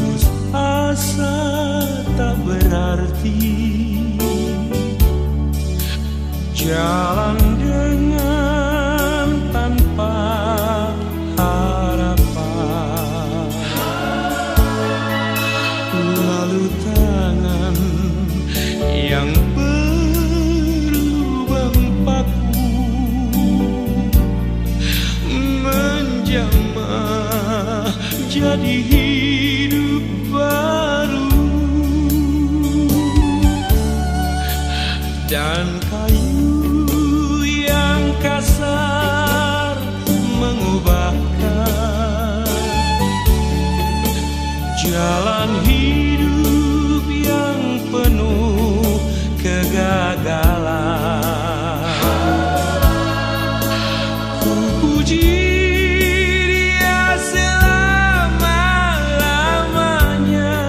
putus asa tak berarti, jalan dengan tanpa harapan, lalu tangan yang berlubang paku menjamah jadi hidup baru, dan kayu yang kasar mengubahkan jalan hidup yang penuh kegagalan. Ku puji Dia selama-lamanya,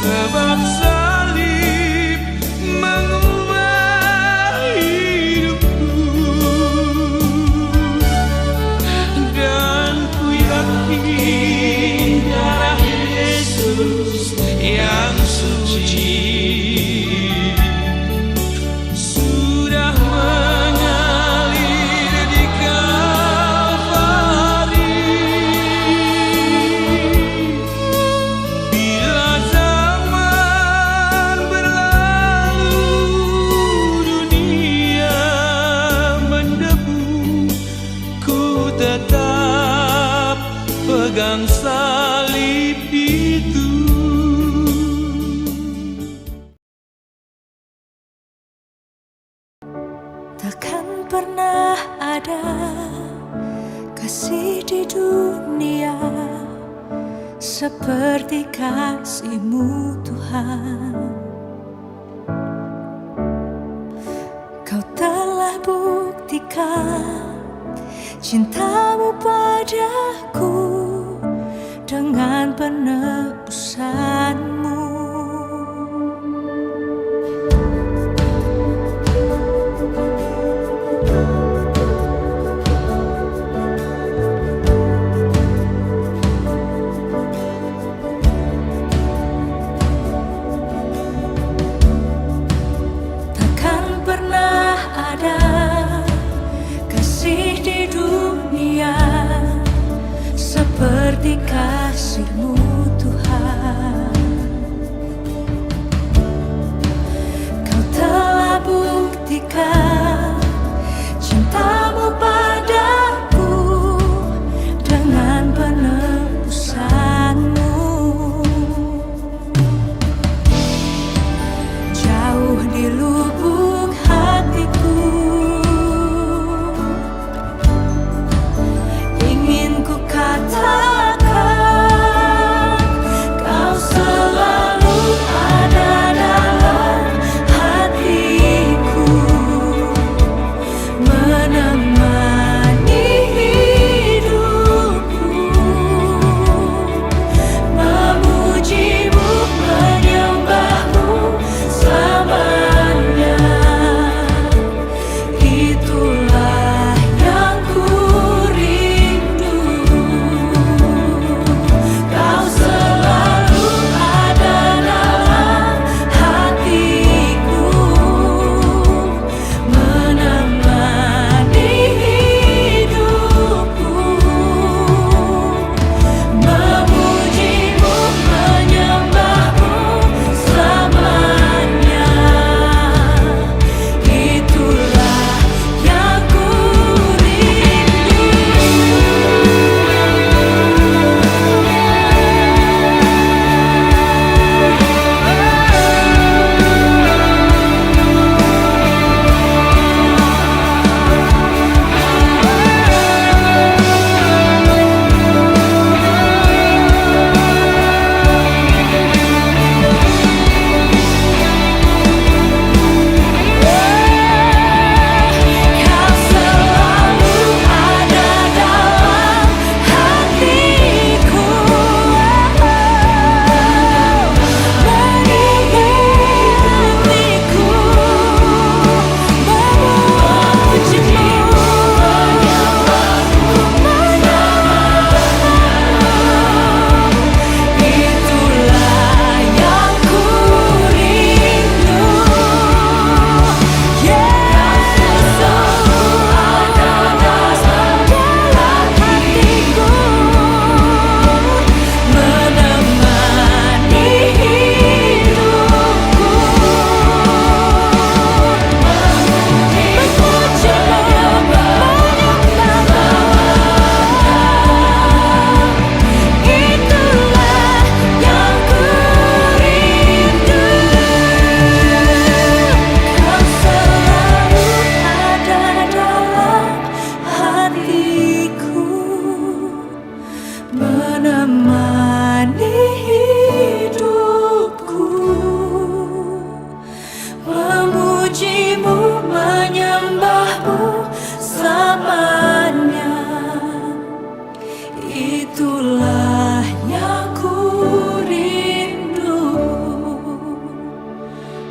sebab salib mengubah hidupku, dan ku yakin darah Yesus yang suci sudah mengalir di Kalvari. Bila zaman berlalu, dunia mendebu, ku tetap pegang salib itu. Takkan pernah ada kasih di dunia seperti kasih-Mu Tuhan. Kau telah buktikan cinta-Mu padaku dengan penebusan-Mu. Takkan pernah ada kasih di dunia seperti kasih-Mu Tuhan. Kau telah buktikan cinta-Mu padaku dengan penebusan-Mu. Jauh di lubuk hatiku ingin ku katakan menemani hidupku, memujimu, menyembahmu selamanya. Itulah yang ku rindu.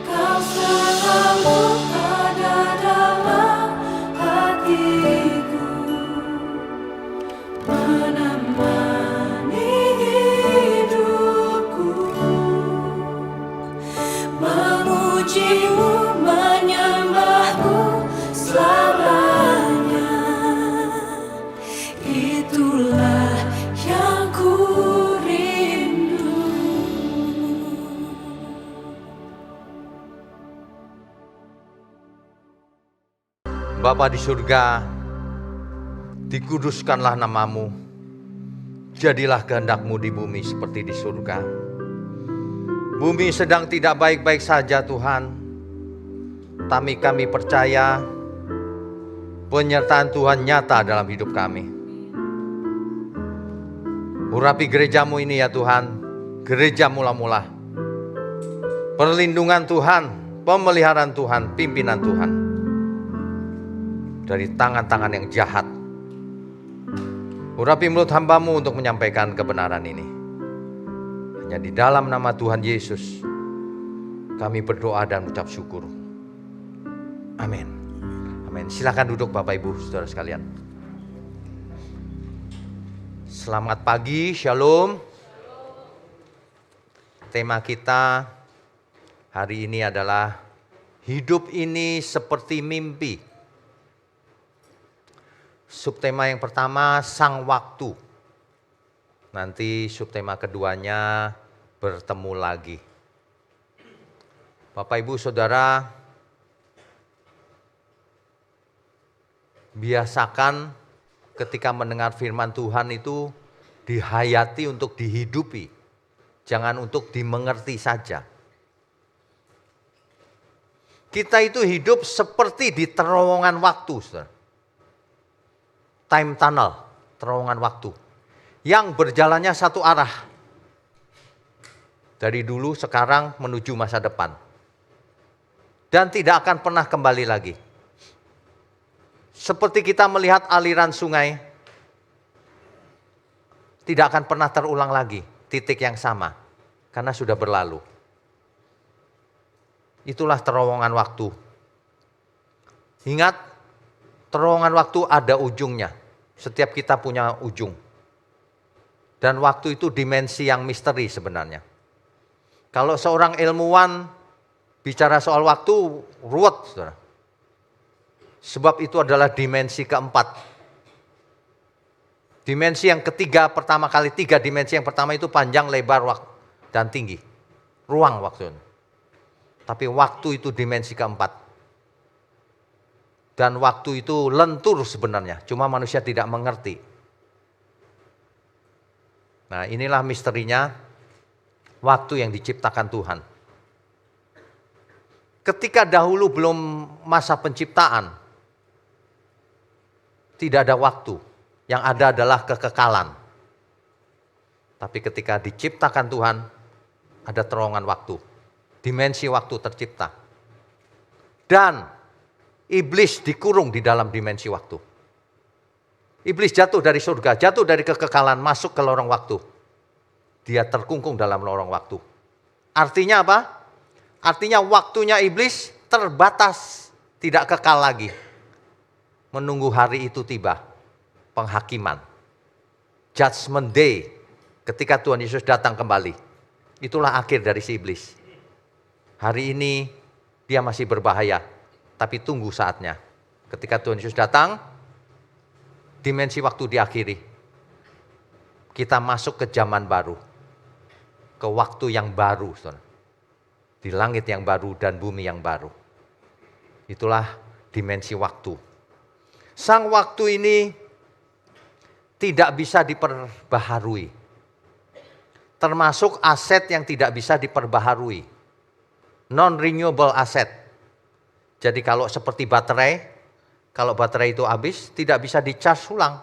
Kau selalu ada dalam hatiku, menemani hidupku, memujimu, menyembahmu selamanya. Itulah yang ku rindu. Bapa di surga, dikuduskanlah namamu, jadilah kehendak-Mu di bumi seperti di surga. Bumi sedang tidak baik-baik saja Tuhan, tapi kami percaya penyertaan Tuhan nyata dalam hidup kami. Urapi gereja-Mu ini ya Tuhan, gereja mula-mula. Perlindungan Tuhan, pemeliharaan Tuhan, pimpinan Tuhan dari tangan-tangan yang jahat. Urapi mulut hamba-Mu untuk menyampaikan kebenaran ini. Hanya di dalam nama Tuhan Yesus kami berdoa dan mengucap syukur. Amin. Amin. Silakan duduk Bapak Ibu Saudara sekalian. Selamat pagi, Shalom. Tema kita hari ini adalah hidup ini seperti mimpi. Subtema yang pertama, sang waktu. Nanti subtema keduanya, bertemu lagi. Bapak Ibu Saudara, biasakan ketika mendengar firman Tuhan itu dihayati untuk dihidupi. Jangan untuk dimengerti saja. Kita itu hidup seperti di terowongan waktu, saudara. Time tunnel, terowongan waktu, yang berjalannya satu arah. Dari dulu, sekarang, menuju masa depan. Dan tidak akan pernah kembali lagi. Seperti kita melihat aliran sungai, tidak akan pernah terulang lagi, titik yang sama, karena sudah berlalu. Itulah terowongan waktu. Ingat, terowongan waktu ada ujungnya. Setiap kita punya ujung. Dan waktu itu dimensi yang misteri sebenarnya. Kalau seorang ilmuwan bicara soal waktu, ruwet, saudara. Sebab itu adalah dimensi keempat. Dimensi yang ketiga, pertama kali tiga dimensi yang pertama itu panjang, lebar, dan tinggi. Ruang waktu. Tapi waktu itu dimensi keempat. Dan waktu itu lentur sebenarnya, cuma manusia tidak mengerti. Nah, inilah misterinya waktu yang diciptakan Tuhan. Ketika dahulu belum masa penciptaan, tidak ada waktu, yang ada adalah kekekalan. Tapi ketika diciptakan Tuhan, ada terowongan waktu, dimensi waktu tercipta. Dan iblis dikurung di dalam dimensi waktu. Iblis jatuh dari surga, jatuh dari kekekalan, masuk ke lorong waktu. Dia terkungkung dalam lorong waktu. Artinya apa? Artinya waktunya iblis terbatas, tidak kekal lagi. Menunggu hari itu tiba, penghakiman. Judgment Day, ketika Tuhan Yesus datang kembali. Itulah akhir dari si iblis. Hari ini dia masih berbahaya. Tapi tunggu saatnya. Ketika Tuhan Yesus datang, dimensi waktu diakhiri. Kita masuk ke zaman baru. Ke waktu yang baru. Saudara. Di langit yang baru dan bumi yang baru. Itulah dimensi waktu. Sang waktu ini tidak bisa diperbaharui. Termasuk aset yang tidak bisa diperbaharui. Non-renewable asset. Jadi kalau seperti baterai, kalau baterai itu habis, tidak bisa di-charge ulang.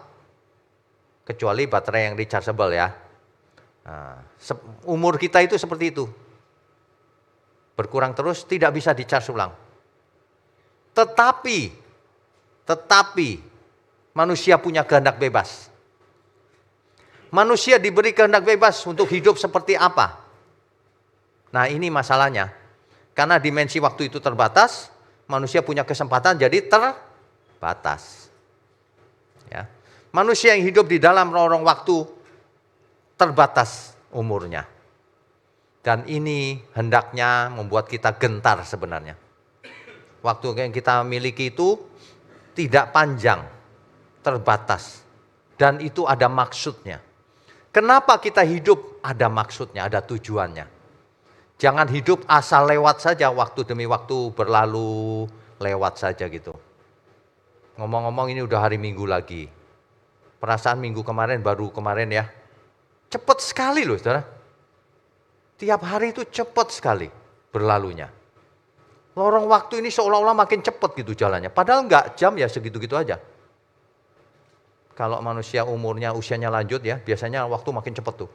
Kecuali baterai yang rechargeable ya. Nah, umur kita itu seperti itu. Berkurang terus, tidak bisa dicas ulang. Tetapi manusia punya kehendak bebas. Manusia diberi kehendak bebas untuk hidup seperti apa. Nah, ini masalahnya. Karena dimensi waktu itu terbatas, manusia punya kesempatan jadi terbatas. Ya. Manusia yang hidup di dalam lorong waktu terbatas umurnya. Dan ini hendaknya membuat kita gentar sebenarnya. Waktu yang kita miliki itu tidak panjang, terbatas. Dan itu ada maksudnya. Kenapa kita hidup? Ada maksudnya, ada tujuannya. Jangan hidup asal lewat saja, waktu demi waktu berlalu, lewat saja gitu. Ngomong-ngomong ini udah hari Minggu lagi. Perasaan minggu kemarin, baru kemarin ya. Cepat sekali loh saudara. Tiap hari itu cepat sekali berlalunya. Lorong waktu ini seolah-olah makin cepat gitu jalannya. Padahal enggak, jam ya segitu-gitu aja. Kalau manusia umurnya, usianya lanjut ya, biasanya waktu makin cepat tuh.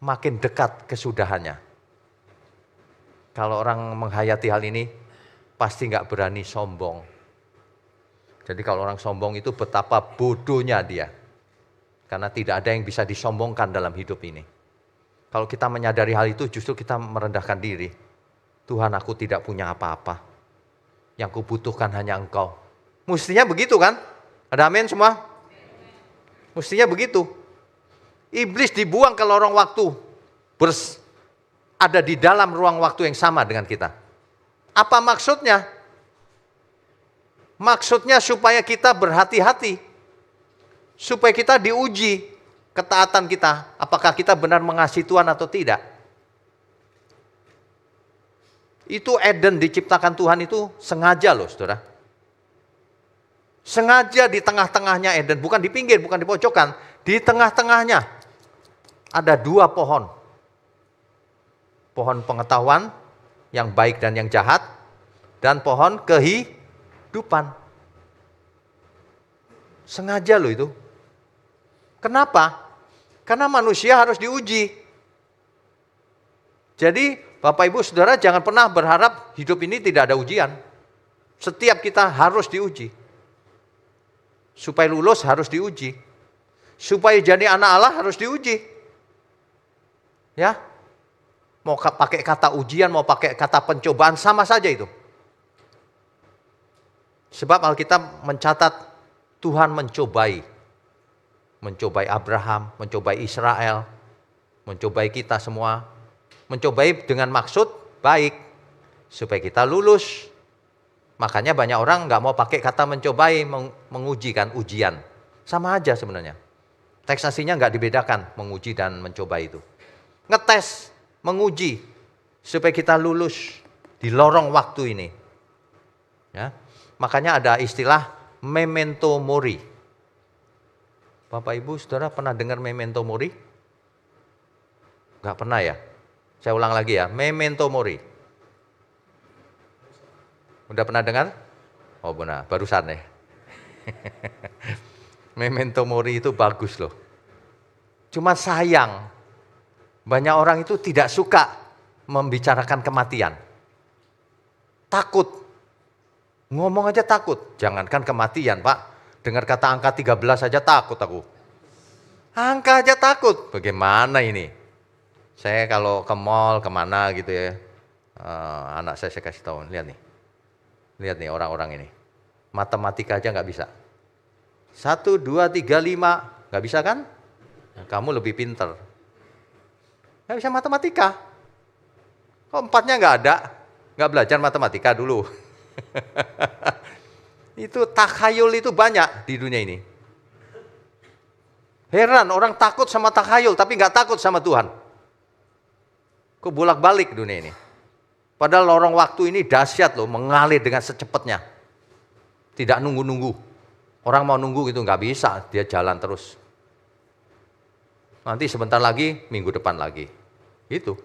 Makin dekat kesudahannya. Kalau orang menghayati hal ini, pasti nggak berani sombong. Jadi kalau orang sombong itu betapa bodohnya dia. Karena tidak ada yang bisa disombongkan dalam hidup ini. Kalau kita menyadari hal itu, justru kita merendahkan diri. Tuhan, aku tidak punya apa-apa. Yang kubutuhkan hanya Engkau. Mestinya begitu kan? Ada amin semua? Mestinya begitu. Iblis dibuang ke lorong waktu. Ada di dalam ruang waktu yang sama dengan kita. Apa maksudnya? Maksudnya supaya kita berhati-hati. Supaya kita diuji ketaatan kita. Apakah kita benar mengasihi Tuhan atau tidak. Itu Eden diciptakan Tuhan itu sengaja loh saudara. Sengaja di tengah-tengahnya Eden. Bukan di pinggir, bukan di pojokan. Di tengah-tengahnya ada 2 pohon. Pohon pengetahuan yang baik dan yang jahat, dan pohon kehidupan. Sengaja loh itu. Kenapa? Karena manusia harus diuji. Jadi Bapak Ibu Saudara jangan pernah berharap hidup ini tidak ada ujian. Setiap kita harus diuji. Supaya lulus harus diuji. Supaya jadi anak Allah harus diuji. Ya. Mau pakai kata ujian, mau pakai kata pencobaan, sama saja itu. Sebab Alkitab mencatat Tuhan mencobai. Mencobai Abraham, mencobai Israel, mencobai kita semua. Mencobai dengan maksud baik, supaya kita lulus. Makanya banyak orang nggak mau pakai kata mencobai, menguji kan, ujian. Sama aja sebenarnya. Teks aslinya nggak dibedakan, menguji dan mencoba itu. Ngetes. Menguji supaya kita lulus di lorong waktu ini. Ya. Makanya ada istilah memento mori. Bapak Ibu Saudara pernah dengar memento mori? Enggak pernah ya? Saya ulang lagi ya, memento mori. Udah pernah dengar? Oh benar, barusan ya. Memento mori itu bagus loh. Cuma sayang. Banyak orang itu tidak suka membicarakan kematian. Takut. Ngomong aja takut. Jangankan kematian Pak. Dengar kata angka 13 aja takut aku. Angka aja takut. Bagaimana ini? Saya kalau ke mall kemana gitu ya. Anak saya kasih tahu. Lihat nih. Lihat nih orang-orang ini. Matematika aja nggak bisa. 1, 2, 3, 5. Nggak bisa kan? Nah, kamu lebih pinter. Nggak bisa matematika. Kok 4-nya nggak ada? Nggak belajar matematika dulu. Itu takhayul itu banyak di dunia ini. Heran orang takut sama takhayul tapi nggak takut sama Tuhan. Kok bolak-balik dunia ini. Padahal lorong waktu ini dahsyat loh, mengalir dengan secepatnya. Tidak nunggu-nunggu. Orang mau nunggu gitu nggak bisa, dia jalan terus. Nanti sebentar lagi, minggu depan lagi. Itu.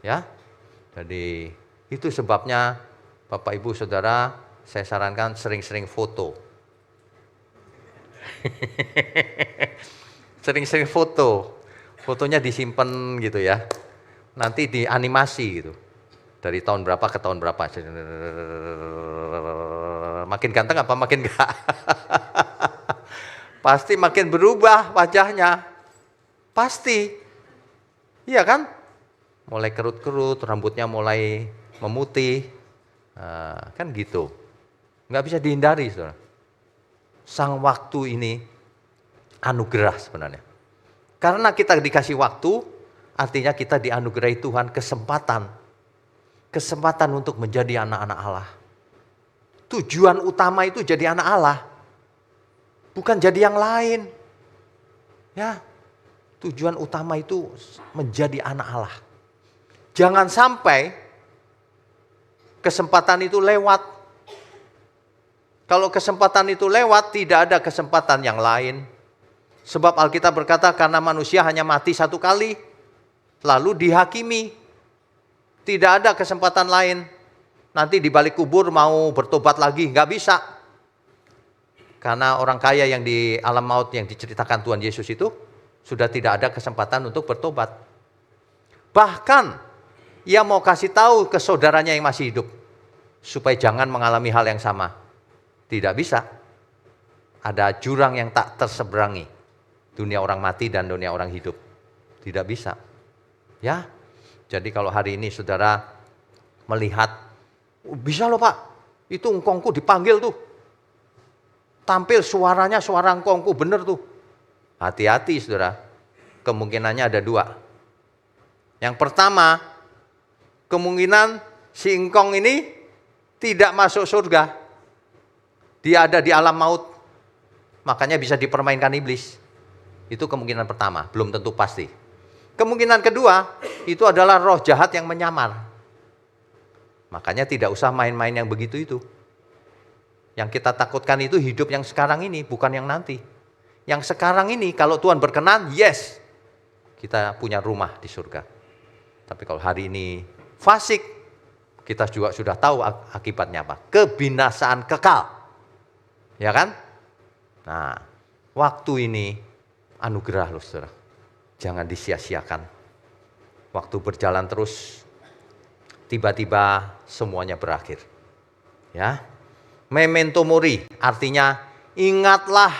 Ya. Jadi itu sebabnya Bapak Ibu Saudara, saya sarankan sering-sering foto. Sering-sering foto. Fotonya disimpan gitu ya. Nanti dianimasi gitu. Dari tahun berapa ke tahun berapa. Makin ganteng apa makin enggak? Pasti makin berubah wajahnya. Pasti. Iya kan? Mulai kerut-kerut, rambutnya mulai memutih. Kan gitu. Nggak bisa dihindari, saudara. Sang waktu ini anugerah sebenarnya. Karena kita dikasih waktu, artinya kita dianugerahi Tuhan kesempatan. Kesempatan untuk menjadi anak-anak Allah. Tujuan utama itu jadi anak Allah. Bukan jadi yang lain. Ya, tujuan utama itu menjadi anak Allah. Jangan sampai kesempatan itu lewat. Kalau kesempatan itu lewat, tidak ada kesempatan yang lain. Sebab Alkitab berkata karena manusia hanya mati satu kali, lalu dihakimi. Tidak ada kesempatan lain. Nanti di balik kubur mau bertobat lagi, nggak bisa. Karena orang kaya yang di alam maut yang diceritakan Tuhan Yesus itu, sudah tidak ada kesempatan untuk bertobat. Bahkan, ia mau kasih tahu ke saudaranya yang masih hidup, supaya jangan mengalami hal yang sama. Tidak bisa. Ada jurang yang tak terseberangi. Dunia orang mati dan dunia orang hidup. Tidak bisa. Ya. Jadi kalau hari ini saudara melihat, bisa loh Pak, itu engkongku dipanggil tuh. Tampil suaranya suara engkongku, bener tuh. Hati-hati saudara. Kemungkinannya ada dua. Yang pertama, kemungkinan si engkong ini tidak masuk surga. Dia ada di alam maut. Makanya bisa dipermainkan iblis. Itu kemungkinan pertama, belum tentu pasti. Kemungkinan kedua, itu adalah roh jahat yang menyamar. Makanya tidak usah main-main yang begitu itu. Yang kita takutkan itu hidup yang sekarang ini, bukan yang nanti. Yang sekarang ini, kalau Tuhan berkenan, yes, kita punya rumah di surga. Tapi kalau hari ini fasik, kita juga sudah tahu akibatnya apa. Kebinasaan kekal. Ya kan? Nah, waktu ini anugerah loh saudara. Jangan disia-siakan. Waktu berjalan terus, tiba-tiba semuanya berakhir. Ya. Memento mori, artinya ingatlah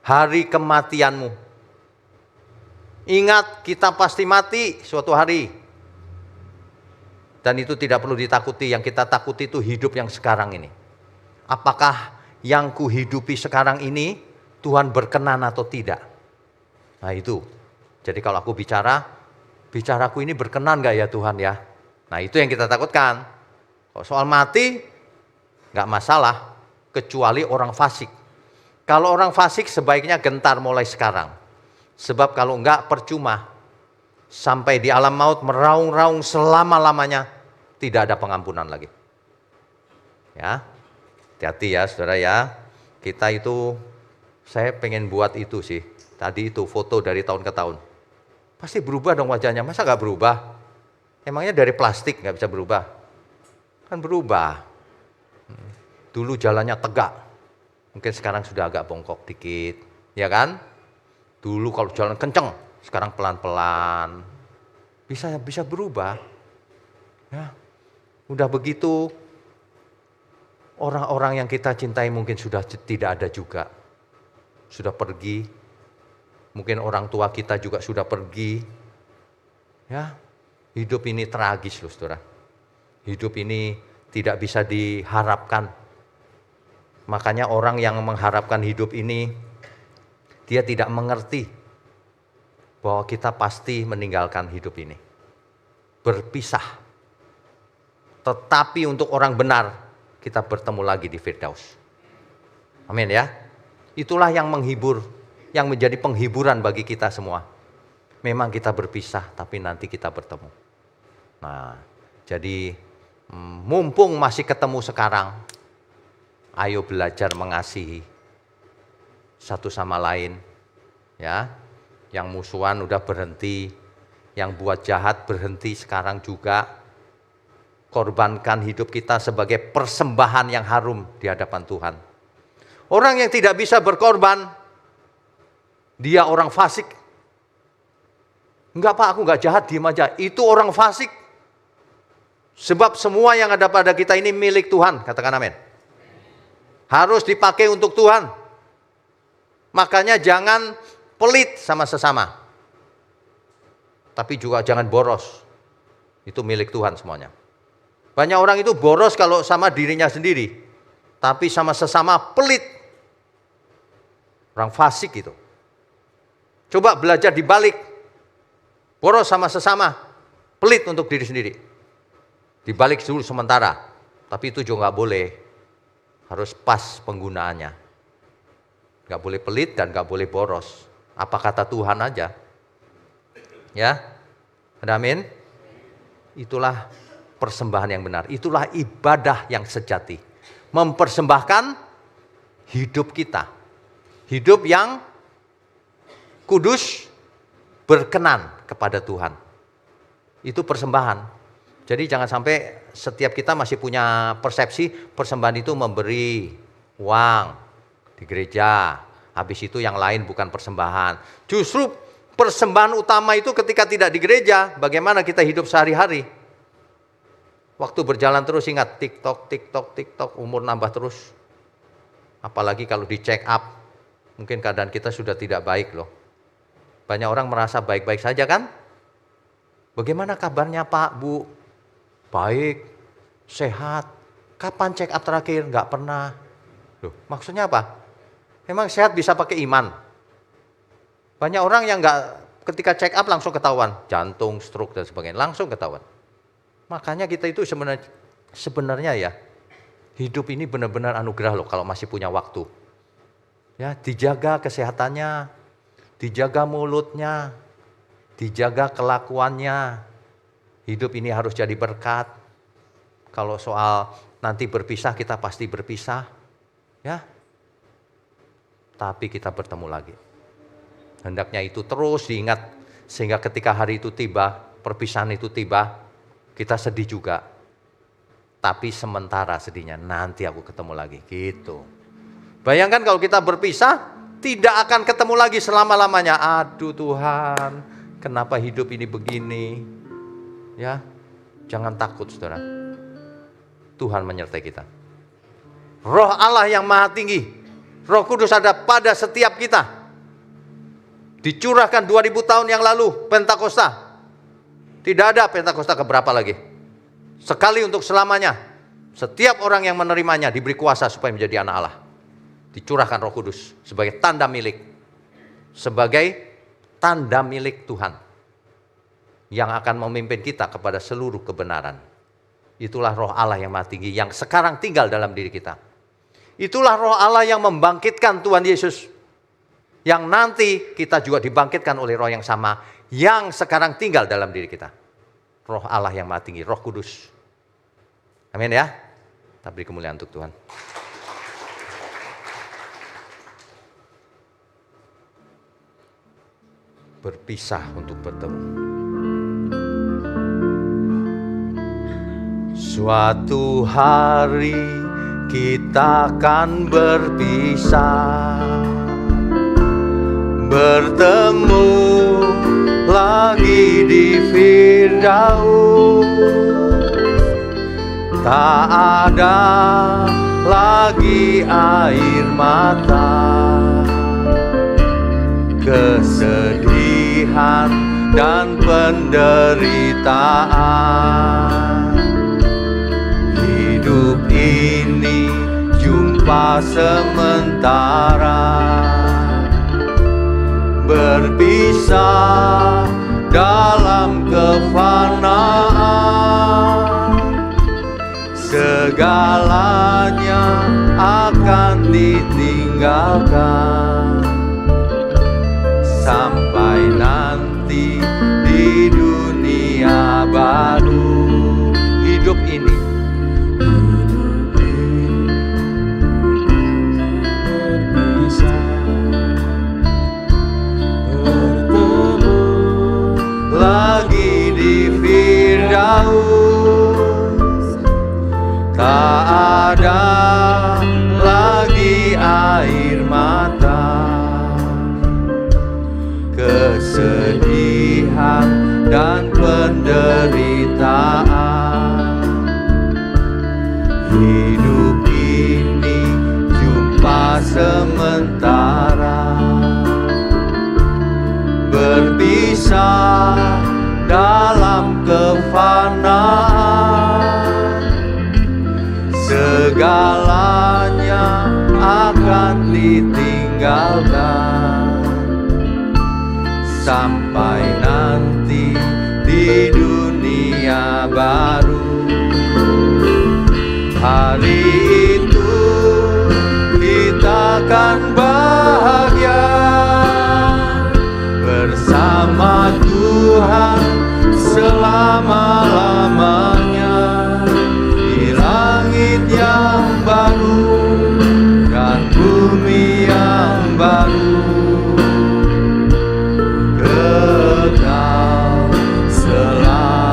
hari kematianmu. Ingat kita pasti mati suatu hari. Dan itu tidak perlu ditakuti, yang kita takuti itu hidup yang sekarang ini. Apakah yang kuhidupi sekarang ini Tuhan berkenan atau tidak? Nah itu. Jadi kalau aku bicaraku ini berkenan gak ya Tuhan ya? Nah itu yang kita takutkan. Kalau soal mati, gak masalah. Kecuali orang fasik. Kalau orang fasik sebaiknya gentar mulai sekarang. Sebab kalau enggak percuma. Sampai di alam maut meraung-raung selama-lamanya. Tidak ada pengampunan lagi. Ya, hati-hati ya saudara ya. Kita itu, saya pengen buat itu sih. Tadi itu foto dari tahun ke tahun. Pasti berubah dong wajahnya, masa gak berubah? Emangnya dari plastik gak bisa berubah? Kan berubah. Dulu jalannya tegak, mungkin sekarang sudah agak bongkok dikit. Ya kan? Dulu kalau jalan kenceng, sekarang pelan-pelan. Bisa berubah. Ya. Udah begitu, orang-orang yang kita cintai mungkin sudah tidak ada juga. Sudah pergi. Mungkin orang tua kita juga sudah pergi. Ya, hidup ini tragis loh saudara. Hidup ini tidak bisa diharapkan. Makanya orang yang mengharapkan hidup ini, dia tidak mengerti bahwa kita pasti meninggalkan hidup ini. Berpisah. Tetapi untuk orang benar, kita bertemu lagi di Firdaus. Amin ya. Itulah yang menghibur. Yang menjadi penghiburan bagi kita semua. Memang kita berpisah, tapi nanti kita bertemu. Nah, jadi mumpung masih ketemu sekarang, ayo belajar mengasihi satu sama lain. Ya, yang musuhan udah berhenti, yang buat jahat berhenti sekarang juga. Korbankan hidup kita sebagai persembahan yang harum di hadapan Tuhan. Orang yang tidak bisa berkorban, dia orang fasik. Enggak Pak, aku enggak jahat, diem aja. Itu orang fasik. Sebab semua yang ada pada kita ini milik Tuhan. Katakan amin. Harus dipakai untuk Tuhan. Makanya jangan pelit sama sesama. Tapi juga jangan boros. Itu milik Tuhan semuanya. Banyak orang itu boros kalau sama dirinya sendiri. Tapi sama sesama pelit. Orang fasik itu. Coba belajar dibalik. Boros sama sesama. Pelit untuk diri sendiri. Dibalik dulu sementara. Tapi itu juga nggak boleh. Harus pas penggunaannya. Nggak boleh pelit dan nggak boleh boros. Apa kata Tuhan aja. Ya. Amin. Itulah persembahan yang benar. Itulah ibadah yang sejati. Mempersembahkan hidup kita. Hidup yang kudus, berkenan kepada Tuhan. Itu persembahan. Jadi jangan sampai setiap kita masih punya persepsi persembahan itu memberi uang di gereja. Habis itu yang lain bukan persembahan. Justru persembahan utama itu ketika tidak di gereja, bagaimana kita hidup sehari-hari. Waktu berjalan terus ingat TikTok, umur nambah terus. Apalagi kalau di check up, mungkin keadaan kita sudah tidak baik loh. Banyak orang merasa baik-baik saja kan? Bagaimana kabarnya Pak, Bu? Baik, sehat. Kapan check up terakhir? Enggak pernah. Loh, maksudnya apa? Memang sehat bisa pakai iman. Banyak orang yang enggak ketika check up langsung ketahuan. Jantung, stroke dan sebagainya. Langsung ketahuan. Makanya kita itu sebenarnya ya, hidup ini benar-benar anugerah loh kalau masih punya waktu. Ya, dijaga kesehatannya, dijaga mulutnya, dijaga kelakuannya. Hidup ini harus jadi berkat. Kalau soal nanti berpisah, kita pasti berpisah. Ya. Tapi kita bertemu lagi. Hendaknya itu terus diingat. Sehingga ketika hari itu tiba, perpisahan itu tiba, kita sedih juga. Tapi sementara sedihnya, nanti aku ketemu lagi. Gitu. Bayangkan kalau kita berpisah, tidak akan ketemu lagi selama-lamanya. Aduh Tuhan, kenapa hidup ini begini? Ya, jangan takut saudara. Tuhan menyertai kita. Roh Allah yang maha tinggi, Roh Kudus ada pada setiap kita. Dicurahkan 2000 tahun yang lalu, Pentakosta. Tidak ada Pentakosta keberapa lagi. Sekali untuk selamanya. Setiap orang yang menerimanya diberi kuasa supaya menjadi anak Allah. Dicurahkan Roh Kudus sebagai tanda milik. Sebagai tanda milik Tuhan. Yang akan memimpin kita kepada seluruh kebenaran. Itulah Roh Allah yang maha tinggi yang sekarang tinggal dalam diri kita. Itulah Roh Allah yang membangkitkan Tuhan Yesus. Yang nanti kita juga dibangkitkan oleh Roh yang sama yang sekarang tinggal dalam diri kita. Roh Allah yang maha tinggi, Roh Kudus. Amin ya. Kita beri kemuliaan untuk Tuhan. Berpisah untuk bertemu. Suatu hari kita akan berpisah, bertemu lagi di Firdaus. Tak ada lagi air mata, kesedihan dan penderitaan. Hidup ini jumpa sementara, berpisah dalam kefanaan. Segalanya akan ditinggalkan sampai nanti di dunia baru. Hidup ini lagi di Firdaus. Tak ada lagi air mata, kesedihan penderitaan. Hidup ini jumpa sementara, berpisah dalam kefanaan. Segalanya akan ditinggalkan sampai nanti di dunia baru. Hari itu kita akan bahagia bersama Tuhan selama-lamanya di langit yang baru dan bumi yang baru, kekal selamanya.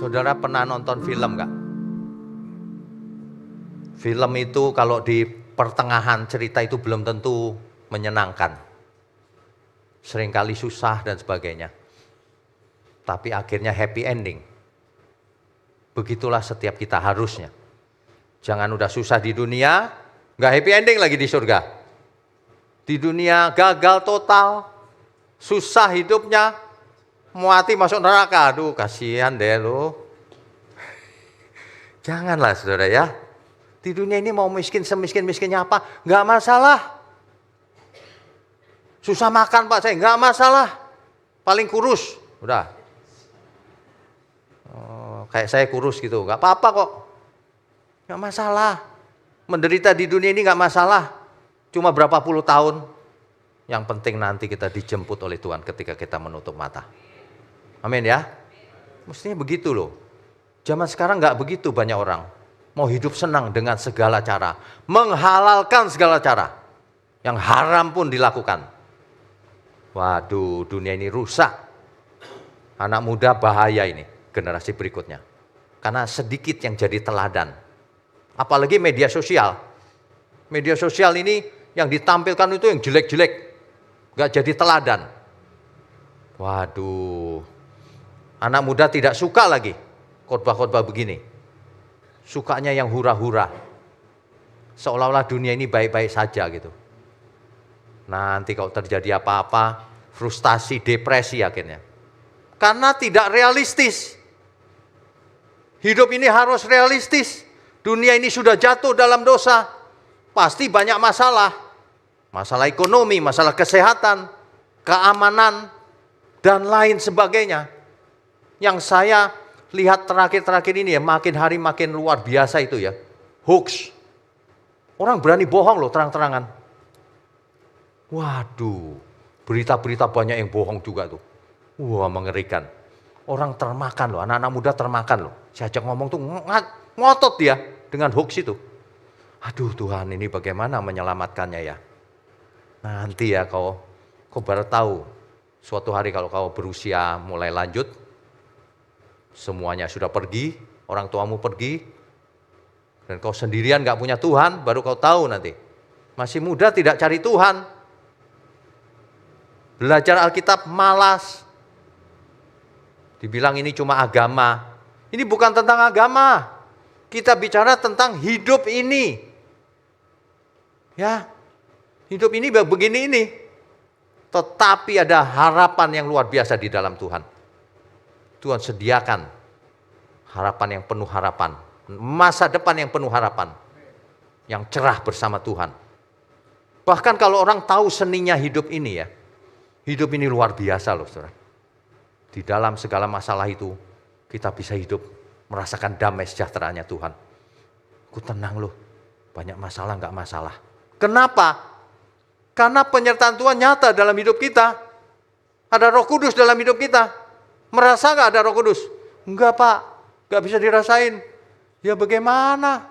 Saudara pernah nonton film nggak? Film itu kalau di pertengahan cerita itu belum tentu menyenangkan. Seringkali susah dan sebagainya. Tapi akhirnya happy ending. Begitulah setiap kita harusnya. Jangan udah susah di dunia, nggak happy ending lagi di surga. Di dunia gagal total, susah hidupnya, mati masuk neraka. Aduh kasihan deh lo. Janganlah saudara ya. Di dunia ini mau miskin semiskin-miskinnya apa, nggak masalah. Susah makan Pak saya, nggak masalah. Paling kurus, udah. Oh, kayak saya kurus gitu, nggak apa-apa kok. Nggak masalah. Menderita di dunia ini nggak masalah. Cuma berapa puluh tahun. Yang penting nanti kita dijemput oleh Tuhan ketika kita menutup mata. Amin ya. Mestinya begitu loh. Zaman sekarang nggak begitu banyak orang. Mau hidup senang dengan segala cara. Menghalalkan segala cara. Yang haram pun dilakukan. Waduh, dunia ini rusak. Anak muda bahaya ini, generasi berikutnya. Karena sedikit yang jadi teladan. Apalagi media sosial. Media sosial ini yang ditampilkan itu yang jelek-jelek. Gak jadi teladan. Waduh. Anak muda tidak suka lagi khotbah-khotbah begini. Sukanya yang hura-hura. Seolah-olah dunia ini baik-baik saja gitu. Nanti kalau terjadi apa-apa, frustasi, depresi akhirnya. Karena tidak realistis. Hidup ini harus realistis. Dunia ini sudah jatuh dalam dosa. Pasti banyak masalah. Masalah ekonomi, masalah kesehatan, keamanan, dan lain sebagainya. Yang saya lihat terakhir-terakhir ini ya, makin hari makin luar biasa itu ya. Hoax. Orang berani bohong loh terang-terangan. Waduh, berita-berita banyak yang bohong juga tuh. Wah, mengerikan. Orang termakan loh, anak-anak muda termakan loh. Saya ajak ngomong tuh ngotot dia dengan hoax itu. Aduh Tuhan, ini bagaimana menyelamatkannya ya. Nanti ya kau baru tahu. Suatu hari kalau kau berusia mulai lanjut, semuanya sudah pergi, orang tuamu pergi, dan kau sendirian gak punya Tuhan, baru kau tahu nanti. Masih muda tidak cari Tuhan. Belajar Alkitab malas. Dibilang ini cuma agama. Ini bukan tentang agama. Kita bicara tentang hidup ini. Ya, hidup ini begini ini. Tetapi ada harapan yang luar biasa di dalam Tuhan. Tuhan sediakan harapan yang penuh harapan. Masa depan yang penuh harapan. Yang cerah bersama Tuhan. Bahkan kalau orang tahu seninya hidup ini ya. Hidup ini luar biasa loh saudara. Di dalam segala masalah itu kita bisa hidup merasakan damai sejahteranya Tuhan. Aku tenang loh. Banyak masalah gak masalah. Kenapa? Karena penyertaan Tuhan nyata dalam hidup kita. Ada Roh Kudus dalam hidup kita. Merasa gak ada Roh Kudus? Enggak Pak, gak bisa dirasain. Ya bagaimana?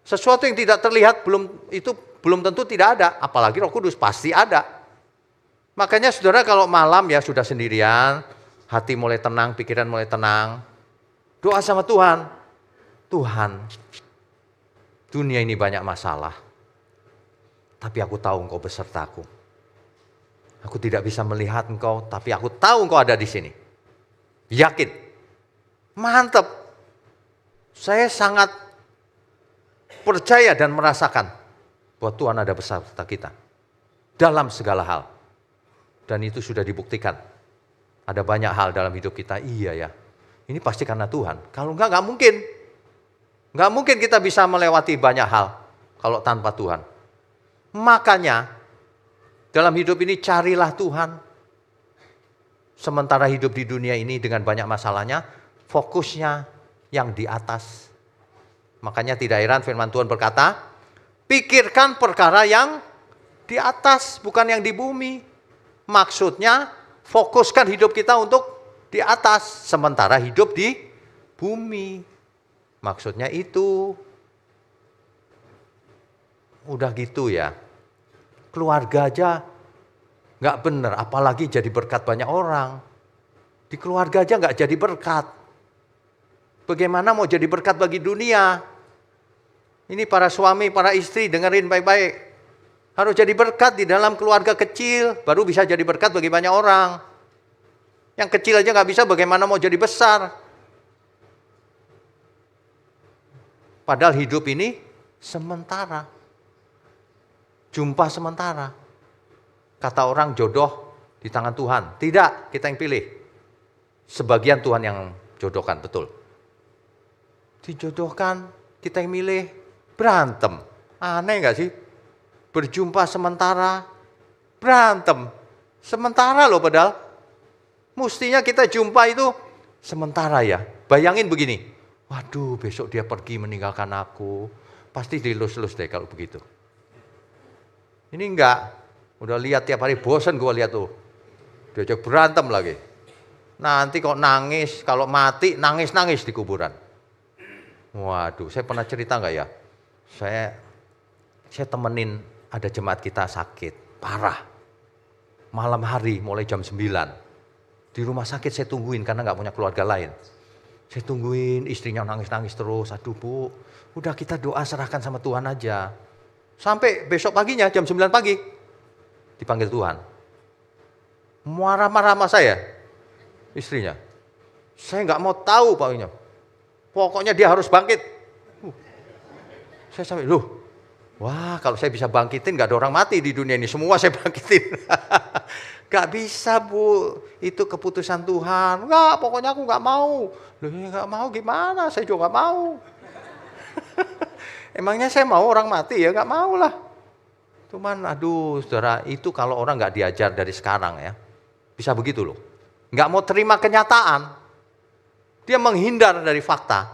Sesuatu yang tidak terlihat belum tentu tidak ada. Apalagi Roh Kudus pasti ada. Makanya saudara kalau malam ya sudah sendirian, hati mulai tenang, pikiran mulai tenang. Doa sama Tuhan. Tuhan, dunia ini banyak masalah, tapi aku tahu engkau besertaku. Aku tidak bisa melihat engkau, tapi aku tahu engkau ada di sini. Yakin. Mantap. Saya sangat percaya dan merasakan bahwa Tuhan ada beserta kita dalam segala hal. Dan itu sudah dibuktikan. Ada banyak hal dalam hidup kita, iya ya. Ini pasti karena Tuhan. Kalau enggak mungkin. Enggak mungkin kita bisa melewati banyak hal kalau tanpa Tuhan. Makanya dalam hidup ini carilah Tuhan. Sementara hidup di dunia ini dengan banyak masalahnya, fokusnya yang di atas. Makanya tidak heran firman Tuhan berkata, pikirkan perkara yang di atas, bukan yang di bumi. Maksudnya, fokuskan hidup kita untuk di atas, sementara hidup di bumi. Maksudnya itu. Udah gitu ya. Keluarga aja nggak benar, apalagi jadi berkat banyak orang. Di keluarga aja nggak jadi berkat. Bagaimana mau jadi berkat bagi dunia? Ini para suami, para istri dengerin baik-baik. Harus jadi berkat di dalam keluarga kecil, baru bisa jadi berkat bagi banyak orang. Yang kecil aja nggak bisa, bagaimana mau jadi besar? Padahal hidup ini sementara. Jumpa sementara. Kata orang jodoh di tangan Tuhan. Tidak, kita yang pilih. Sebagian Tuhan yang jodohkan, betul. Dijodohkan, kita yang milih. Berantem. Aneh gak sih? Berjumpa sementara, berantem. Sementara loh padahal. Mestinya kita jumpa itu sementara ya. Bayangin begini. Waduh, besok dia pergi meninggalkan aku. Pasti dilus-lus deh kalau begitu. Ini enggak. Udah lihat tiap hari, bosan gue lihat tuh. Diajak berantem lagi. Nanti kok nangis, kalau mati nangis-nangis di kuburan. Waduh, saya pernah cerita enggak ya? Saya temenin ada jemaat kita sakit, parah. Malam hari mulai jam 9. Di rumah sakit saya tungguin karena enggak punya keluarga lain. Saya tungguin, istrinya nangis-nangis terus. Aduh bu, udah kita doa serahkan sama Tuhan aja. Sampai besok paginya jam 9 pagi dipanggil Tuhan. Marah-marah sama saya, istrinya. Saya nggak mau tahu pokoknya. Pokoknya dia harus bangkit. Saya sampai, loh, wah kalau saya bisa bangkitin nggak ada orang mati di dunia ini. Semua saya bangkitin. Gak bisa bu, itu keputusan Tuhan. Enggak, pokoknya aku nggak mau. Loh nggak mau gimana? Saya juga nggak mau. Emangnya saya mau orang mati ya? Nggak mau lah. Cuman aduh saudara, itu kalau orang nggak diajar dari sekarang ya, bisa begitu loh. Nggak mau terima kenyataan. Dia menghindar dari fakta.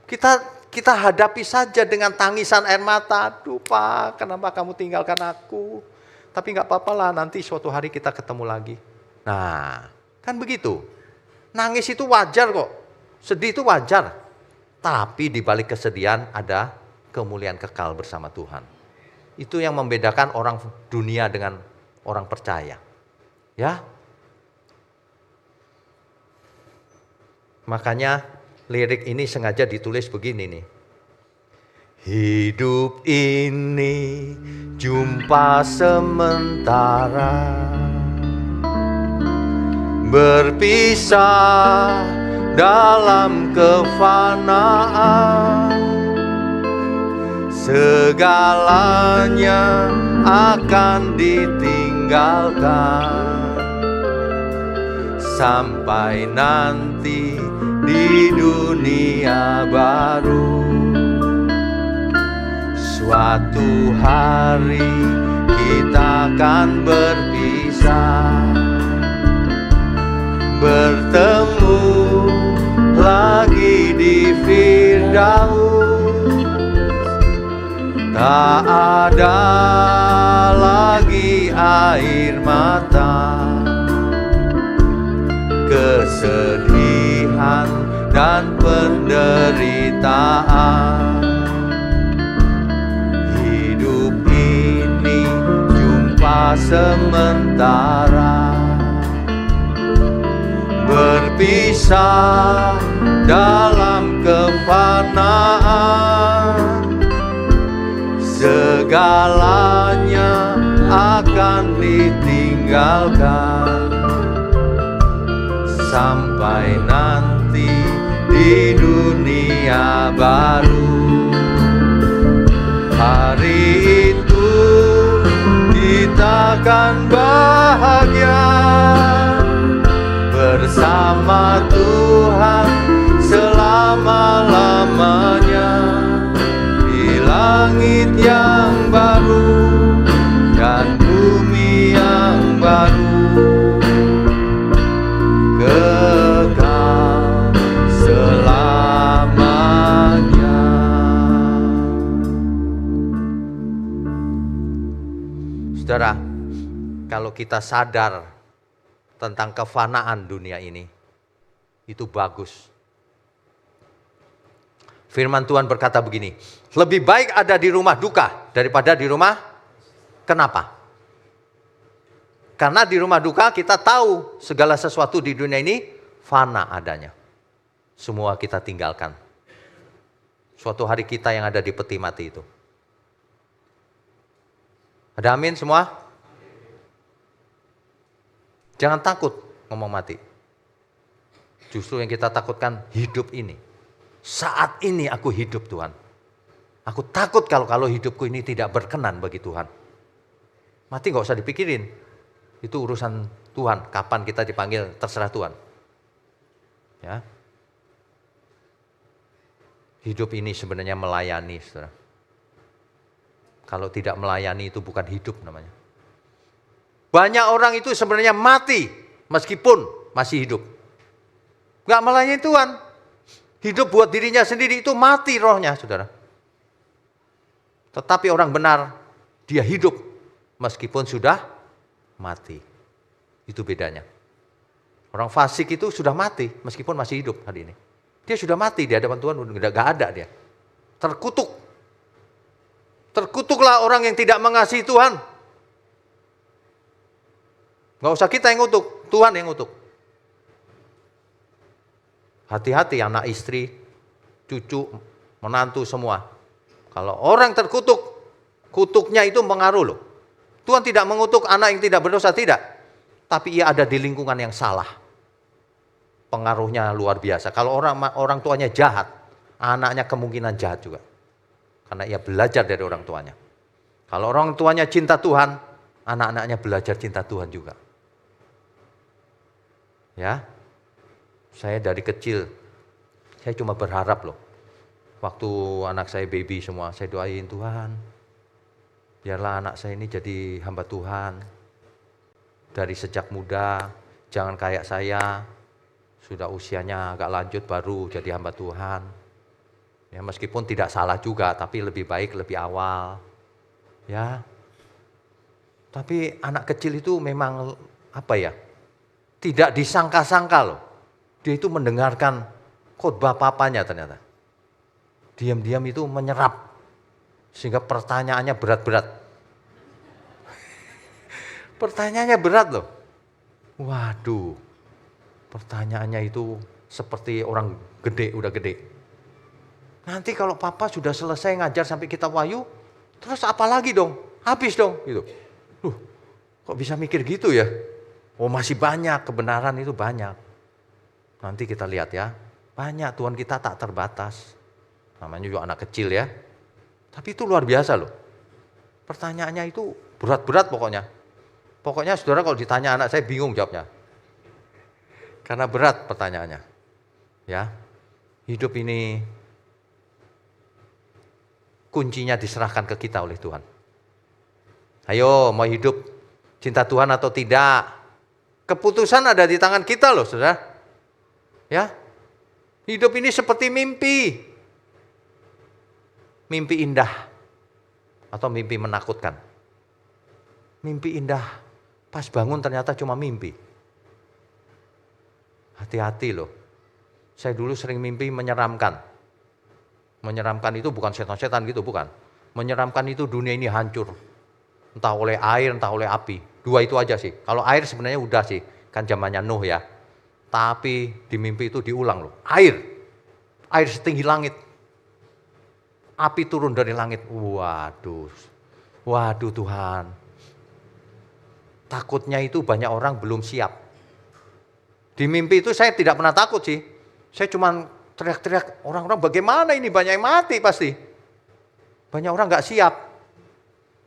Kita hadapi saja dengan tangisan air mata. Aduh Pak, kenapa kamu tinggalkan aku? Tapi nggak apa-apa lah, nanti suatu hari kita ketemu lagi. Nah, kan begitu. Nangis itu wajar kok. Sedih itu wajar. Tapi di balik kesedihan ada kemuliaan kekal bersama Tuhan. Itu yang membedakan orang dunia dengan orang percaya. Ya. Makanya lirik ini sengaja ditulis begini nih. Hidup ini jumpa sementara, berpisah dalam kefanaan, segalanya akan ditinggalkan sampai nanti di dunia baru. Suatu hari kita akan berpisah, bertemu lagi di Firdaus. Tak ada lagi air mata, kesedihan dan penderitaan. Hidup ini jumpa sementara, berpisah dalam kefanaan, segalanya akan ditinggalkan sampai nanti di dunia baru. Hari itu kita akan bahagia bersama Tuhan selama-lamanya di langit yang baru dan bumi yang baru, kekal selamanya. Saudara, kalau kita sadar tentang kefanaan dunia ini, itu bagus. Firman Tuhan berkata begini, lebih baik ada di rumah duka daripada di rumah. Kenapa? Karena di rumah duka kita tahu segala sesuatu di dunia ini fana adanya. Semua kita tinggalkan. Suatu hari kita yang ada di peti mati itu. Ada amin semua? Jangan takut ngomong mati. Justru yang kita takutkan hidup ini. Saat ini aku hidup Tuhan. Aku takut kalau hidupku ini tidak berkenan bagi Tuhan. Mati gak usah dipikirin. Itu urusan Tuhan. Kapan kita dipanggil terserah Tuhan. Ya. Hidup ini sebenarnya melayani, saudara. Kalau tidak melayani itu bukan hidup namanya. Banyak orang itu sebenarnya mati meskipun masih hidup. Gak melayani Tuhan. Hidup buat dirinya sendiri itu mati rohnya, saudara. Tetapi orang benar, dia hidup meskipun sudah mati. Itu bedanya. Orang fasik itu sudah mati meskipun masih hidup hari ini. Dia sudah mati di hadapan Tuhan, udah gak ada dia. Terkutuk. Terkutuklah orang yang tidak mengasihi Tuhan. Gak usah kita yang ngutuk, Tuhan yang ngutuk. Hati-hati anak istri, cucu, menantu semua. Kalau orang terkutuk, kutuknya itu mengaruh loh. Tuhan tidak mengutuk anak yang tidak berdosa, tidak. Tapi ia ada di lingkungan yang salah. Pengaruhnya luar biasa. Kalau orang tuanya jahat, anaknya kemungkinan jahat juga. Karena ia belajar dari orang tuanya. Kalau orang tuanya cinta Tuhan, anak-anaknya belajar cinta Tuhan juga. Ya, saya dari kecil, saya cuma berharap loh. Waktu anak saya baby semua, saya doain Tuhan. Biarlah anak saya ini jadi hamba Tuhan. Dari sejak muda, jangan kayak saya. Sudah usianya agak lanjut baru jadi hamba Tuhan. Ya, meskipun tidak salah juga, tapi lebih baik lebih awal. Ya. Tapi anak kecil itu memang apa ya? Tidak disangka-sangka loh. Dia itu mendengarkan khotbah papanya ternyata. Diam-diam itu menyerap. Sehingga pertanyaannya berat-berat. Pertanyaannya berat loh. Waduh. Pertanyaannya itu seperti orang gede, udah gede. Nanti kalau papa sudah selesai ngajar sampai kita wahyu, terus apa lagi dong? Habis dong gitu. Kok bisa mikir gitu ya? Oh masih banyak, kebenaran itu banyak. Nanti kita lihat ya. Banyak, Tuhan kita tak terbatas. Namanya juga anak kecil ya. Tapi itu luar biasa loh. Pertanyaannya itu berat-berat pokoknya. Pokoknya saudara kalau ditanya anak saya bingung jawabnya. Karena berat pertanyaannya. Ya. Hidup ini kuncinya diserahkan ke kita oleh Tuhan. Ayo, mau hidup cinta Tuhan atau tidak? Keputusan ada di tangan kita loh, saudara. Ya, hidup ini seperti mimpi. Mimpi indah atau mimpi menakutkan. Mimpi indah, pas bangun ternyata cuma mimpi. Hati-hati loh. Saya dulu sering mimpi menyeramkan. Menyeramkan itu bukan setan-setan gitu, bukan. Menyeramkan itu dunia ini hancur. Entah oleh air, entah oleh api. Dua itu aja sih. Kalau air sebenarnya udah sih, kan zamannya Nuh ya. Tapi di mimpi itu diulang loh. Air setinggi langit. Api turun dari langit. Waduh. Waduh Tuhan, takutnya itu banyak orang belum siap. Di mimpi itu saya tidak pernah takut sih. Saya cuma teriak-teriak, orang-orang bagaimana ini, banyak yang mati pasti. Banyak orang gak siap.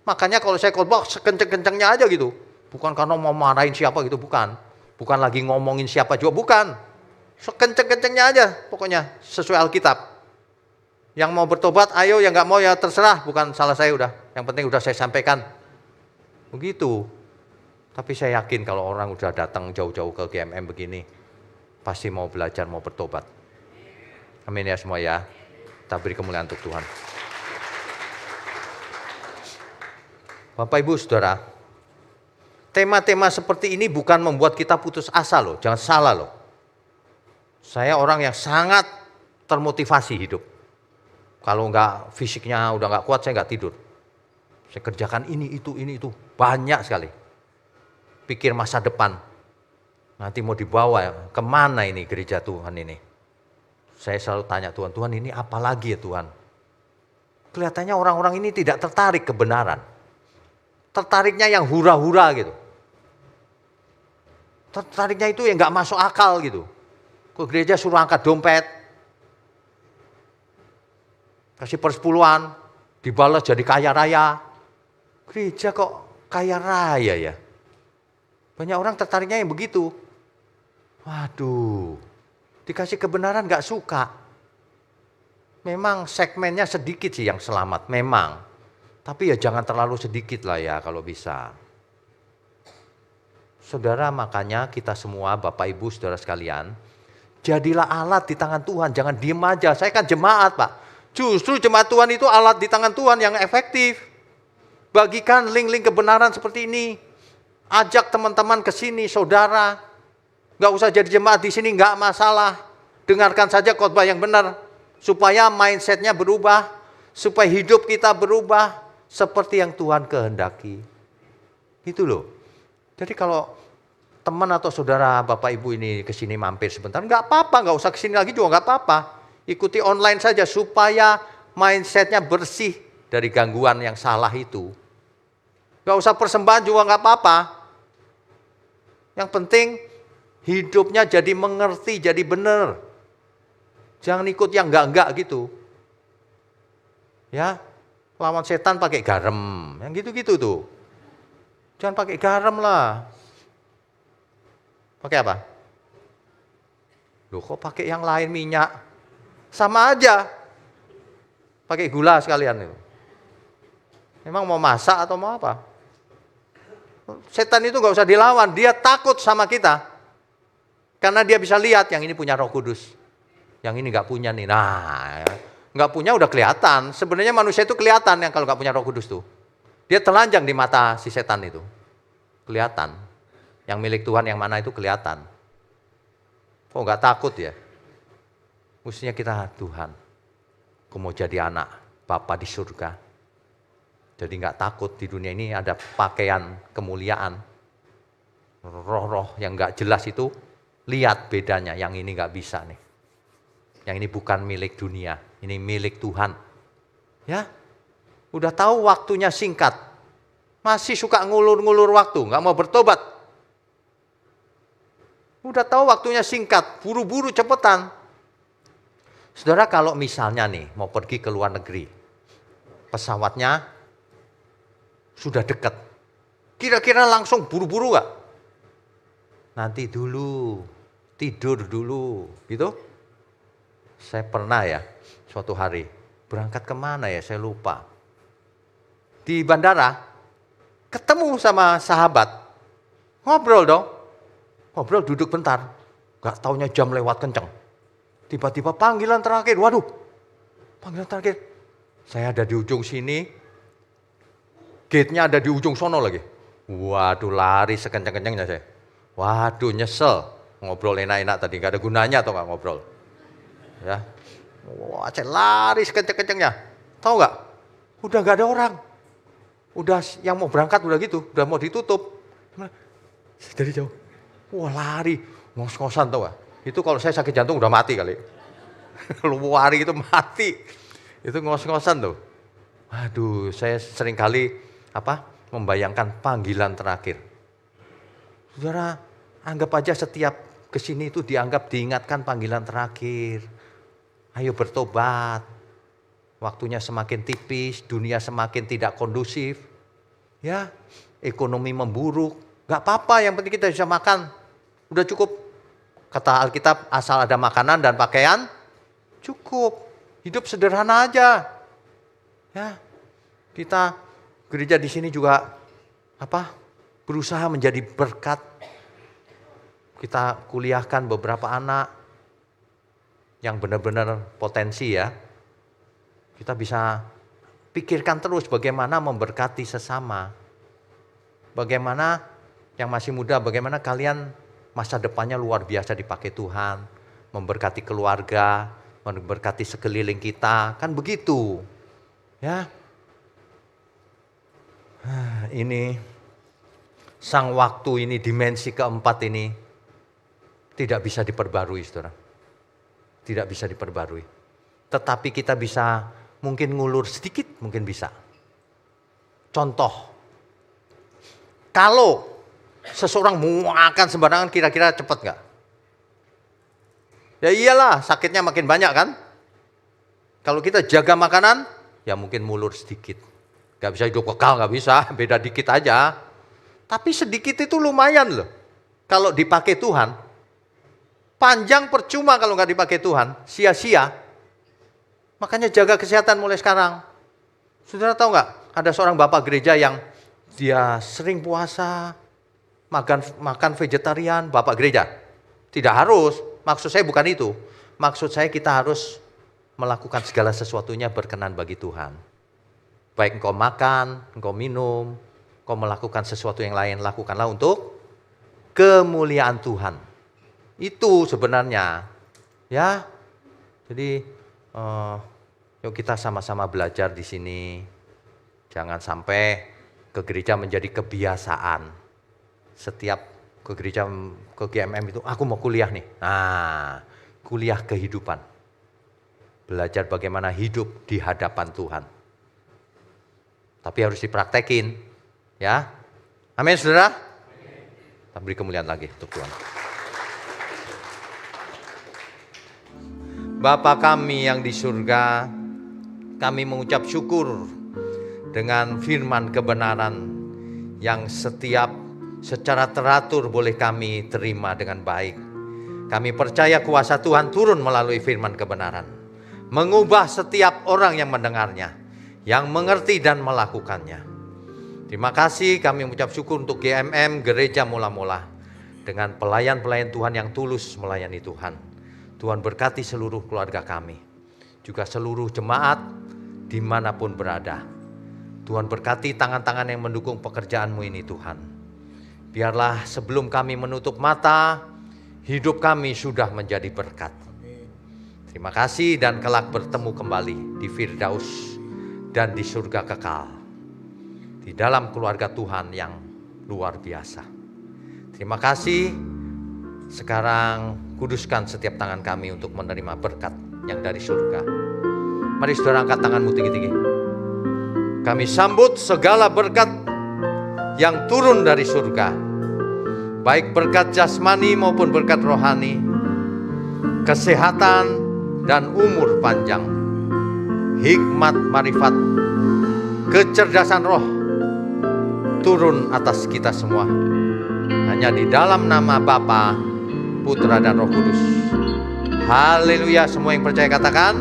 Makanya kalau saya khotbah sekenceng-kencengnya aja gitu. Bukan karena mau marahin siapa gitu, bukan. Bukan lagi ngomongin siapa juga, bukan. Sekenceng-kencengnya aja pokoknya, sesuai Alkitab. Yang mau bertobat, ayo, yang gak mau ya terserah, bukan salah saya udah. Yang penting udah saya sampaikan. Begitu. Tapi saya yakin kalau orang udah datang jauh-jauh ke GMM begini, pasti mau belajar, mau bertobat. Amin ya semua ya. Kita beri kemuliaan untuk Tuhan. Bapak Ibu Saudara, tema-tema seperti ini bukan membuat kita putus asa loh, jangan salah loh. Saya orang yang sangat termotivasi hidup. Kalau enggak fisiknya udah enggak kuat, saya enggak tidur. Saya kerjakan ini, itu, banyak sekali. Pikir masa depan, nanti mau dibawa kemana ini gereja Tuhan ini. Saya selalu tanya Tuhan, Tuhan ini apa lagi ya Tuhan? Kelihatannya orang-orang ini tidak tertarik kebenaran. Tertariknya yang hura-hura gitu. Tertariknya itu yang gak masuk akal gitu. Ke gereja suruh angkat dompet, kasih persepuluhan, dibalas jadi kaya raya. Gereja kok kaya raya ya? Banyak orang tertariknya yang begitu. Waduh, dikasih kebenaran gak suka. Memang segmennya sedikit sih yang selamat, memang. Tapi ya jangan terlalu sedikit lah ya kalau bisa. Saudara, makanya kita semua Bapak Ibu Saudara sekalian, jadilah alat di tangan Tuhan, jangan diem aja. Saya kan jemaat Pak, justru jemaat Tuhan itu alat di tangan Tuhan yang efektif. Bagikan link-link kebenaran seperti ini. Ajak teman-teman ke sini, saudara. Gak usah jadi jemaat di sini, gak masalah. Dengarkan saja khotbah yang benar. Supaya mindsetnya berubah. Supaya hidup kita berubah. Seperti yang Tuhan kehendaki. Gitu loh. Jadi kalau teman atau saudara Bapak Ibu ini ke sini mampir sebentar, gak apa-apa, gak usah ke sini lagi juga gak apa-apa. Ikuti online saja supaya mindsetnya bersih dari gangguan yang salah itu. Gak usah persembahan juga gak apa-apa. Yang penting hidupnya jadi mengerti, jadi benar. Jangan ikut yang enggak-enggak gitu. Ya, lawan setan pakai garam, yang gitu-gitu tuh. Jangan pakai garam lah. Pakai apa? Loh kok pakai yang lain, minyak? Sama aja. Pakai gula sekalian itu. Memang mau masak atau mau apa? Setan itu gak usah dilawan, dia takut sama kita. Karena dia bisa lihat yang ini punya Roh Kudus. Yang ini gak punya nih. Nah, gak punya udah kelihatan. Sebenarnya manusia itu kelihatan yang kalau gak punya Roh Kudus tuh. Dia telanjang di mata si setan itu. Kelihatan. Yang milik Tuhan yang mana itu kelihatan. Kok gak takut ya? Mestinya kita, Tuhan, aku mau jadi anak Bapa di surga. Jadi nggak takut di dunia ini ada pakaian kemuliaan. Roh-roh yang nggak jelas itu, lihat bedanya. Yang ini nggak bisa nih. Yang ini bukan milik dunia, ini milik Tuhan. Ya, udah tahu waktunya singkat. Masih suka ngulur-ngulur waktu, nggak mau bertobat. Udah tahu waktunya singkat, buru-buru cepetan. Saudara, kalau misalnya nih mau pergi ke luar negeri, pesawatnya sudah dekat. Kira-kira langsung buru-buru gak? Nanti dulu, tidur dulu, gitu. Saya pernah ya, suatu hari, berangkat kemana ya, saya lupa. Di bandara, ketemu sama sahabat, ngobrol dong. Ngobrol duduk bentar, gak taunya jam lewat kenceng. Tiba-tiba panggilan terakhir, waduh, panggilan terakhir. Saya ada di ujung sini, gate-nya ada di ujung sono lagi. Waduh, lari sekencang-kencangnya saya. Waduh, nyesel. Ngobrol enak-enak tadi, gak ada gunanya atau gak ngobrol. Ya, wah, saya lari sekencang-kencangnya. Tahu gak? Udah gak ada orang. Udah yang mau berangkat udah gitu, udah mau ditutup. Dari jauh, wah lari, ngos-ngosan tau gak? Itu kalau saya sakit jantung udah mati kali. Kalau lari itu mati. Itu ngos-ngosan tuh. Aduh, saya sering kali membayangkan panggilan terakhir. Saudara, anggap aja setiap kesini itu diingatkan panggilan terakhir. Ayo bertobat. Waktunya semakin tipis, dunia semakin tidak kondusif. Ya, ekonomi memburuk. Gak apa-apa, yang penting kita bisa makan. Udah cukup. Kata Alkitab, asal ada makanan dan pakaian, cukup. Hidup sederhana aja. Ya, kita gereja di sini juga berusaha menjadi berkat. Kita kuliahkan beberapa anak yang benar-benar potensi ya. Kita bisa pikirkan terus bagaimana memberkati sesama. Bagaimana yang masih muda, bagaimana kalian masa depannya luar biasa dipakai Tuhan. Memberkati keluarga, memberkati sekeliling kita, kan begitu. Ya. Ini sang waktu ini, dimensi keempat ini tidak bisa diperbarui, saudara. Tidak bisa diperbarui. Tetapi kita bisa mungkin ngulur sedikit, mungkin bisa. Contoh, kalau seseorang mau makan sembarangan kira-kira cepat gak? Ya iyalah, sakitnya makin banyak kan? Kalau kita jaga makanan, ya mungkin mulur sedikit. Gak bisa hidup kekal, gak bisa, beda dikit aja. Tapi sedikit itu lumayan loh. Kalau dipakai Tuhan, panjang percuma kalau gak dipakai Tuhan, sia-sia. Makanya jaga kesehatan mulai sekarang. Saudara tahu gak, ada seorang bapak gereja yang dia sering puasa, makan vegetarian, bapak gereja. Tidak harus, maksud saya bukan itu. Maksud saya kita harus melakukan segala sesuatunya berkenan bagi Tuhan. Baik engkau makan, engkau minum, engkau melakukan sesuatu yang lain, lakukanlah untuk kemuliaan Tuhan. Itu sebenarnya, ya. Jadi, yuk kita sama-sama belajar di sini. Jangan sampai ke gereja menjadi kebiasaan. Setiap ke gereja, ke GMM itu, aku mau kuliah nih. Nah, kuliah kehidupan. Belajar bagaimana hidup di hadapan Tuhan. Tapi harus dipraktekin, ya. Amin, saudara. Kita beri kemuliaan lagi untuk Tuhan. Bapa kami yang di surga, kami mengucap syukur dengan firman kebenaran yang secara teratur boleh kami terima dengan baik. Kami percaya kuasa Tuhan turun melalui firman kebenaran, mengubah setiap orang yang mendengarnya, yang mengerti dan melakukannya. Terima kasih, kami mengucap syukur untuk GMM Gereja Mula-Mula dengan pelayan-pelayan Tuhan yang tulus melayani Tuhan. Tuhan berkati seluruh keluarga kami, juga seluruh jemaat dimanapun berada. Tuhan berkati tangan-tangan yang mendukung pekerjaan-Mu ini Tuhan. Biarlah sebelum kami menutup mata, hidup kami sudah menjadi berkat. Terima kasih dan kelak bertemu kembali di Firdaus dan di surga kekal. Di dalam keluarga Tuhan yang luar biasa. Terima kasih. Sekarang kuduskan setiap tangan kami untuk menerima berkat yang dari surga. Mari saudara angkat tanganmu tinggi-tinggi. Kami sambut segala berkat yang turun dari surga. Baik berkat jasmani maupun berkat rohani. Kesehatan dan umur panjang. Hikmat, marifat, kecerdasan roh turun atas kita semua. Hanya di dalam nama Bapa, Putra dan Roh Kudus. Haleluya, semua yang percaya katakan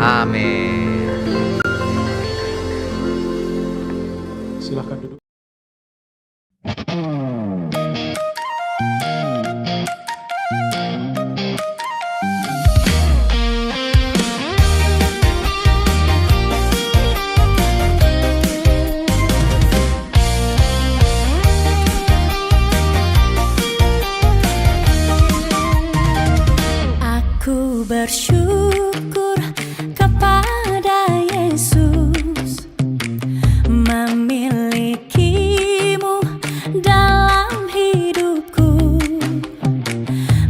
amin. Silakan duduk. Bersyukur kepada Yesus memilikimu dalam hidupku.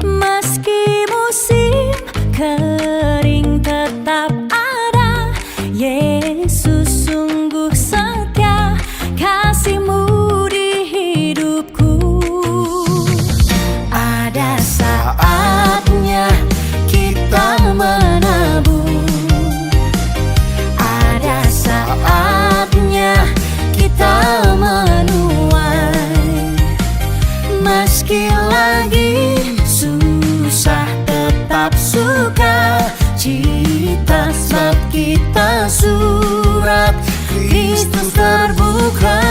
Meski musim kering tetap ada, Yesus sungguh setia. Kristus terbuka.